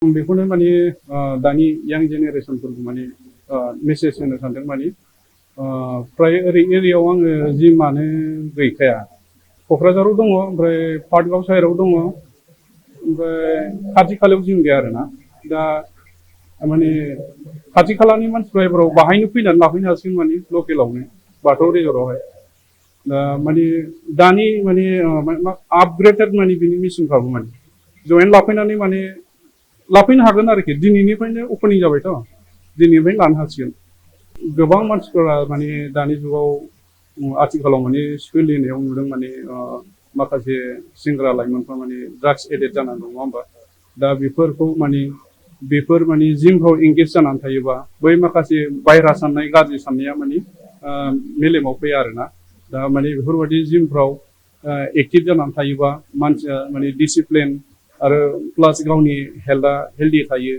बेखौनो माने दानि यां जेनेरेसनफोरखौ माने मेसेज होनो सानदों माने फ्राय ओरै एरियायाव आङो जिमानो गैखाया क'क्राझाराव दङ ओमफ्राय पाटगाव साइडआव दङ ओमफ्राय खाथि खालायाव जिम गैया आरोना दा माने खाथि खालानि मानसिफ्रा एबाराव बाहायनो फैनानै लाफैनो हासिगोन माने लकेलावनो बाथौ रिजर्टआवहाय दा माने दानि माने आपग्रेडेड माने बिनि मेसिनफ्राबो माने जयेन्ट लाफैनानै माने लाफैनो हागोन आरोखि दिनैनिफ्रायनो अपेनिं जाबायथ' दिनैनिफ्रायनो लानो हासिगोन गोबां मानसिफोरा माने दानि जुगाव आथिखालाव माने सोलिनायाव नुदों माने माखासे सेंग्रा लाइमोनफ्रा माने ड्राग्स एडिक्ट जानानै दं नङा होमबा दा बेफोर माने जिमफ्राव एंगेज जानानै थायोबा बै माखासे बायह्रा साननाय गाज्रि साननाया माने मेलेमाव फैया आरोना दा माने बेफोरबायदि जिमफ्राव एक्टिभ जानानै थायोबा मानसिया माने डिसिप्लिन आरो प्लास गावनि हेल्थआ हेल्दि थायो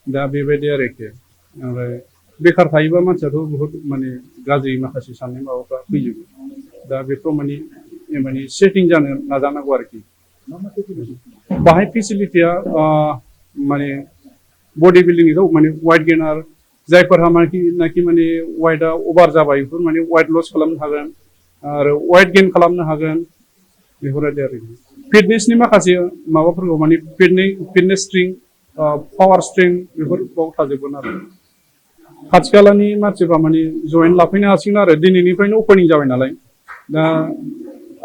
दा बेबायदि आरोखि ओमफ्राय बेखार थायोबा मानसियाथ' बहुत माने गाज्रि माखासे साननाय माबाफ्रा फैजोबो दा बेफोराव माने सेटिं जानो नाजानांगौ आरोखि बाहाय फेसिलिटिया माने बडि बिल्डिंनिखौ माने वाइट गेनार जायफोरहा नाखि माने वाइटआ अभार जाबाय बेफोर माने वाइट लस खालामनो हागोन आरो वाइट गेन खालामनो हागोन बेफोरबायदि आरोखि फिटनेसनि माखासे माबाफोरखौ माने फिटनेस स्ट्रिं पावार स्ट्रिं बेफोराव थाजोबगोन आरो खाथि खालानि मानसिफ्रा माने जयेन लाफैनो हासिगोन आरो दिनैनिफ्रायनो अपेनिं जाबाय नालाय दा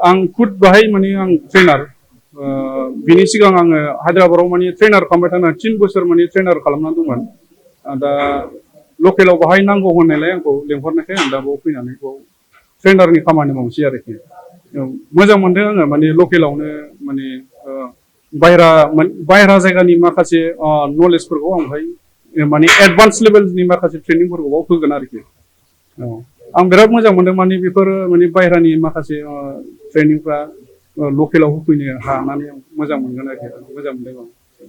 आं खुद बाहाय माने आं ट्रेनार बिनि सिगां आङो हायद्राबादाव माने ट्रेनार खालामबाय थानाय 3 बोसोर माने ट्रेनार खालामनानै दंमोन दा लकेलाव बाहाय नांगौ होननायलाय आंखौ लेंहरनायखाय आं दा बाव फैनानै बाव ट्रेनारनि खामानि मावनोसै आरोखि मोजां मोनदों आङो माने लकेलावनो माने बायह्रा जायगानि माखासे नलेजफोरखौ आं बाहाय माने एडभान्स लेभेलनि माखासे ट्रेनिंफोरखौ बाव होगोन आरोखि आं बिराद मोजां मोनदों माने बेफोर माने बायह्रानि माखासे ट्रेनिंफ्रा लकेलाव होफैनो हानानै आं मोजां मोनगोन आरोखि मोजां मोनदों आं